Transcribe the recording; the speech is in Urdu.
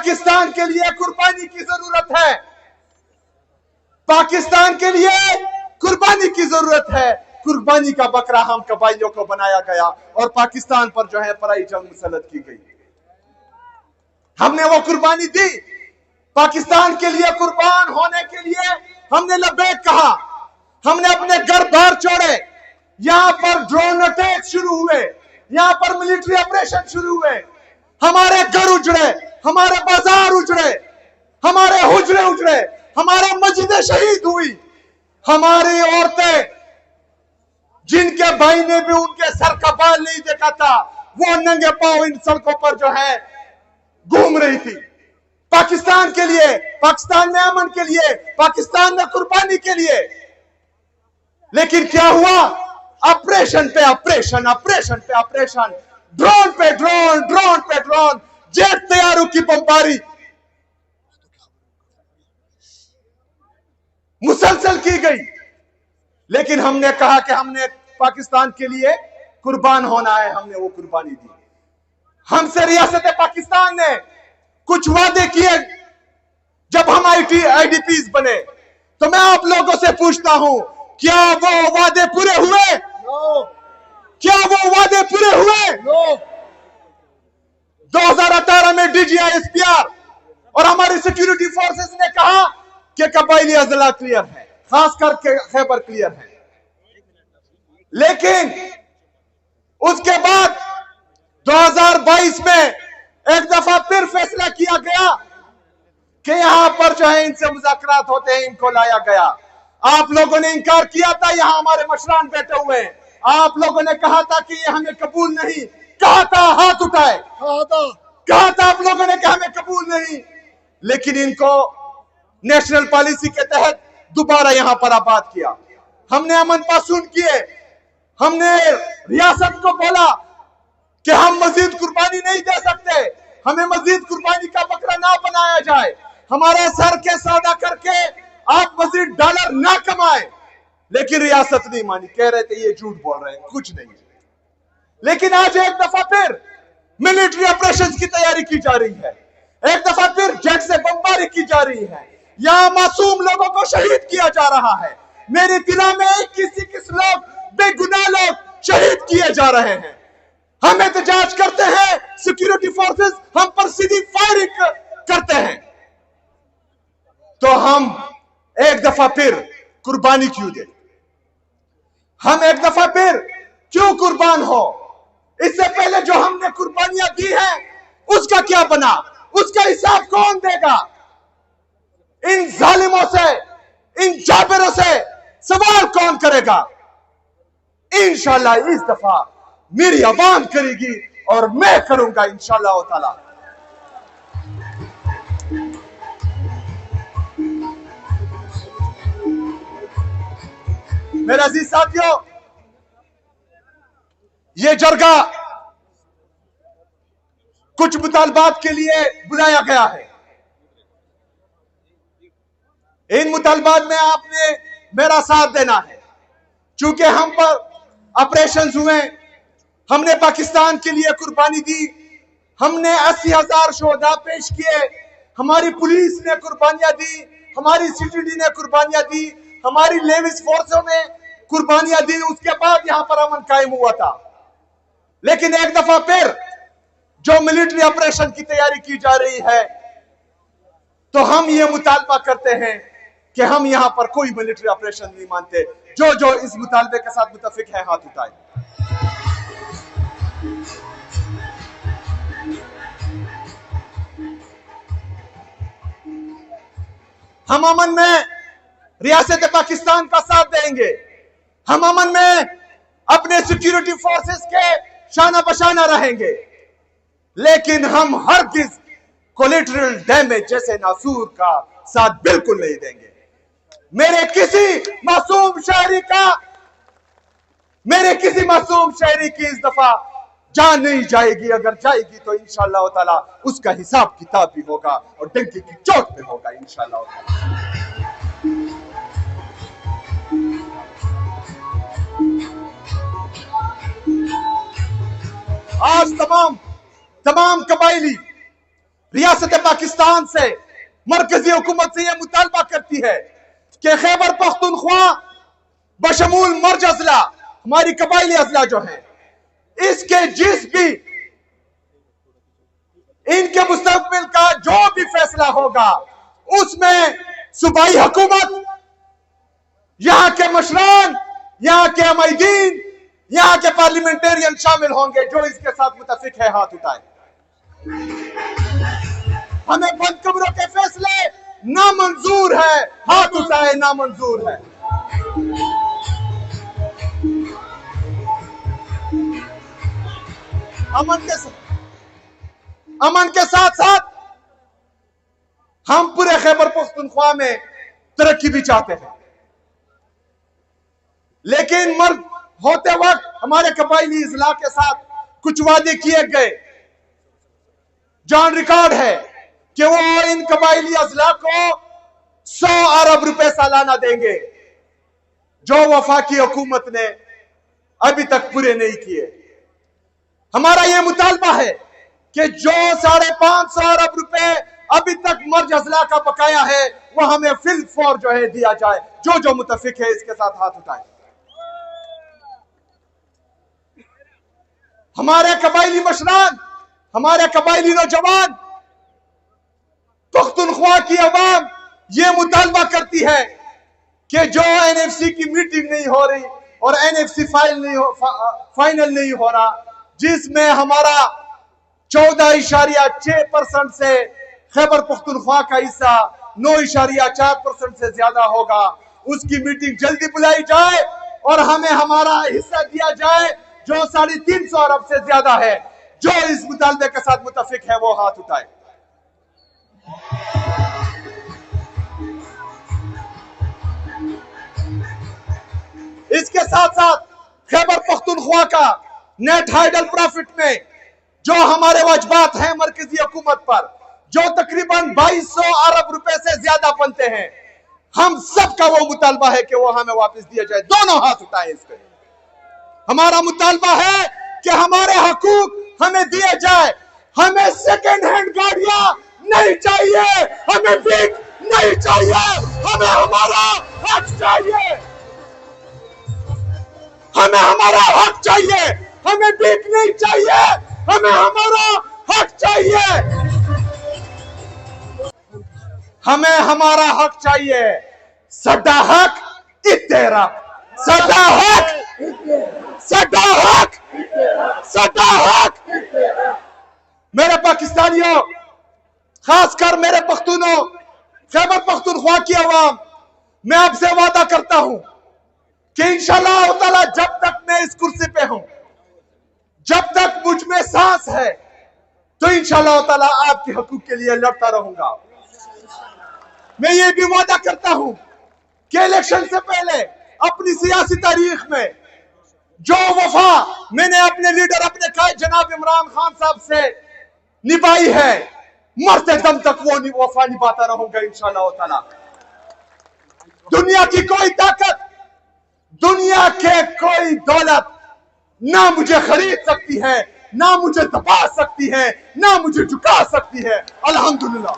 پاکستان کے لیے قربانی کی ضرورت ہے، پاکستان کے لیے قربانی کی ضرورت ہے۔ قربانی کا بکرا ہم قبائلیوں کو بنایا گیا اور پاکستان پر جو ہے پرائی جنگ مسلط کی گئی۔ ہم نے وہ قربانی دی، پاکستان کے لیے قربان ہونے کے لیے ہم نے لبیک کہا، ہم نے اپنے گھر بار چھوڑے، یہاں پر ڈرون اٹیک شروع ہوئے، یہاں پر ملٹری آپریشن شروع ہوئے، ہمارے گھر اجڑے، ہمارے بازار اجڑے، ہمارے حجرے اجڑے، ہمارے مسجدیں شہید ہوئی، ہماری عورتیں جن کے بھائی نے بھی ان کے سر کا بال نہیں دیکھا تھا وہ ننگے پاؤں ان سڑکوں پر جو ہے گھوم رہی تھی پاکستان کے لیے، پاکستان میں امن کے لیے، پاکستان میں قربانی کے لیے۔ لیکن کیا ہوا؟ آپریشن پہ آپریشن، آپریشن پہ آپریشن، ڈرون پہ ڈرون، ڈرون پہ ڈرون، جیٹ طیاروں کی بمباری مسلسل کی گئی۔ لیکن ہم نے کہا کہ ہم نے پاکستان کے لیے قربان ہونا ہے، ہم نے وہ قربانی دی۔ ہم سے ریاست پاکستان نے کچھ وعدے کیے جب ہم آئی ڈی پیز بنے، تو میں آپ لوگوں سے پوچھتا ہوں کیا وہ وعدے پورے ہوئے؟ کیا وہ وعدے پورے ہوئے؟ 2018 میں D G I S P R اور ہماری سیکیورٹی فورسز نے کہا کہ قبائلی اضلاع کلیئر ہے، خاص کر کے خیبر کلیئر ہے۔ لیکن اس کے بعد 2022 میں ایک دفعہ پھر فیصلہ کیا گیا کہ یہاں پر جو ہے ان سے مذاکرات ہوتے ہیں، ان کو لایا گیا۔ آپ لوگوں نے انکار کیا تھا، یہاں ہمارے مشران بیٹھے ہوئے ہیں، آپ لوگوں نے کہا تھا کہ یہ ہمیں قبول نہیں، کہا تھا، ہاتھ اٹھائے، کہا تھا آپ لوگوں نے کہ ہمیں قبول نہیں۔ لیکن ان کو نیشنل پالیسی کے تحت دوبارہ یہاں پر آباد کیا، ہم نے امن پاسون کیے، ہم نے ریاست کو بولا کہ ہم مزید قربانی نہیں دے سکتے، ہمیں مزید قربانی کا بکرا نہ بنایا جائے، ہمارے سر کے سودا کر کے آپ مزید ڈالر نہ کمائیں۔ لیکن ریاست نہیں مانی، کہہ رہے تھے یہ جھوٹ بول رہے ہیں، کچھ نہیں۔ لیکن آج ایک دفعہ پھر ملٹری آپریشن کی تیاری کی جا رہی ہے، ایک دفعہ پھر جیٹ سے بمباری کی جا رہی ہے، یہاں معصوم لوگوں کو شہید کیا جا رہا ہے، میری اطلاع میں 21 لوگ بے گناہ لوگ شہید کیے جا رہے ہیں۔ ہم احتجاج کرتے ہیں، سیکیورٹی فورسز ہم پر سیدھی فائرنگ کرتے ہیں، تو ہم ایک دفعہ پھر قربانی کیوں دیں؟ ہم ایک دفعہ پھر کیوں قربان ہو؟ اس سے پہلے جو ہم نے قربانیاں دی ہیں اس کا کیا بنا؟ اس کا حساب کون دے گا؟ ان ظالموں سے، ان جابروں سے سوال کون کرے گا؟ انشاءاللہ اس دفعہ میری عوام کرے گی اور میں کروں گا انشاءاللہ تعالی۔ میرے عزیز ساتھیوں، یہ جرگہ کچھ مطالبات کے لیے بلایا گیا ہے۔ ان مطالبات میں آپ نے میرا ساتھ دینا ہے، چونکہ ہم پر آپریشنز ہوئے، ہم نے پاکستان کے لیے قربانی دی، ہم نے 80,000 شہداء پیش کیے، ہماری پولیس نے قربانیاں دی، ہماری سی ٹی ڈی نے قربانیاں دی، ہماری لیویس فورسوں نے قربانیاں دی، اس کے بعد یہاں پر امن قائم ہوا تھا۔ لیکن ایک دفعہ پھر جو ملٹری آپریشن کی تیاری کی جا رہی ہے، تو ہم یہ مطالبہ کرتے ہیں کہ ہم یہاں پر کوئی ملٹری آپریشن نہیں مانتے۔ جو اس مطالبے کے ساتھ متفق ہے ہاتھ اٹھائے۔ ہم امن میں ریاست پاکستان کا ساتھ دیں گے، ہم امن میں اپنے سیکیورٹی فورسز کے شانہ بشانہ رہیں گے، لیکن ہم ہرگز کولیٹرل ڈیمیج جیسے ناسور کا ساتھ بالکل نہیں دیں گے۔ میرے کسی معصوم شہری کی اس دفعہ جان نہیں جائے گی، اگر جائے گی تو انشاءاللہ تعالی اس کا حساب کتاب بھی ہوگا اور ڈنکی کی چوٹ پہ ہوگا انشاءاللہ تعالی۔ آج تمام قبائلی ریاست پاکستان سے مرکزی حکومت سے یہ مطالبہ کرتی ہے کہ خیبر پختونخوا بشمول مرج اضلاع ہماری قبائلی اضلاع جو ہیں اس کے جس بھی ان کے مستقبل کا جو بھی فیصلہ ہوگا اس میں صوبائی حکومت، یہاں کے مشران، یہاں کے عمائدین، یہاں کے پارلیمنٹرین شامل ہوں گے۔ جو اس کے ساتھ متفق ہے ہاتھ اٹھائے۔ ہمیں بند کمروں کے فیصلے نامنظور ہے، ہاتھ اٹھائے، نامنظور ہے۔ امن کے ساتھ ساتھ ہم پورے خیبر پختونخوا میں ترقی بھی چاہتے ہیں، لیکن مرگ ہوتے وقت ہمارے قبائلی اضلاع کے ساتھ کچھ وعدے کیے گئے۔ جان ریکارڈ ہے کہ وہ ان قبائلی اضلاع کو 100 ارب روپے سالانہ دیں گے، جو وفاقی حکومت نے ابھی تک پورے نہیں کیے۔ ہمارا یہ مطالبہ ہے کہ جو 550 ارب روپے ابھی تک مرج اضلاع کا بقایا ہے وہ ہمیں فی الفور جو ہے دیا جائے۔ جو متفق ہے اس کے ساتھ ہاتھ اٹھائے۔ ہمارے قبائلی مشران، ہمارے قبائلی نوجوان، پختونخوا کی عوام یہ مطالبہ کرتی ہے کہ جو NFC کی میٹنگ نہیں ہو رہی اور NFC فائنل نہیں ہو رہا، جس میں ہمارا 14.6% سے خیبر پختونخوا کا حصہ 9.4% سے زیادہ ہوگا، اس کی میٹنگ جلدی بلائی جائے اور ہمیں ہمارا حصہ دیا جائے جو 350 ارب سے زیادہ ہے۔ جو اس مطالبے کے ساتھ متفق ہے وہ ہاتھ اٹھائے۔ اس کے ساتھ ساتھ خیبر پختونخوا کا نیٹ ہائیڈل پروفٹ میں جو ہمارے واجبات ہیں مرکزی حکومت پر، جو تقریباً 2200 ارب روپے سے زیادہ بنتے ہیں، ہم سب کا وہ مطالبہ ہے کہ وہ ہمیں واپس دیا جائے۔ دونوں ہاتھ اٹھائیں اس پہ۔ ہمارا مطالبہ ہے کہ ہمارے حقوق ہمیں دیے جائے۔ ہمیں سیکنڈ ہینڈ گاڑیاں نہیں چاہیے، ہمیں بھیک نہیں چاہیے، ہمیں ہمارا حق چاہیے، ہمیں ہمارا حق چاہیے، ہمیں بھیک نہیں چاہیے، ہمیں ہمارا حق چاہیے، ہمیں ہمارا حق چاہیے۔ سڈا حق تیرا، سڈا حق، سڈا حق، سڈا حق۔ میرے پاکستانیوں، خاص کر میرے پختونوں، خیبر پختونخوا کی عوام، میں آپ سے وعدہ کرتا ہوں کہ انشاءاللہ تعالی جب تک میں اس کرسی پہ ہوں، جب تک مجھ میں سانس ہے، تو انشاءاللہ تعالی آپ کے حقوق کے لیے لڑتا رہوں گا۔ میں یہ بھی وعدہ کرتا ہوں کہ الیکشن سے پہلے اپنی سیاسی تاریخ میں جو وفا میں نے اپنے لیڈر، اپنے قائد جناب عمران خان صاحب سے نبھائی ہے، مرتے دم تک وہ وفا نبھاتا رہوں گا انشاءاللہ تعالی۔ دنیا کی کوئی طاقت، دنیا کے کوئی دولت نہ مجھے خرید سکتی ہے، نہ مجھے دبا سکتی ہے، نہ مجھے جھکا سکتی ہے۔ الحمدللہ۔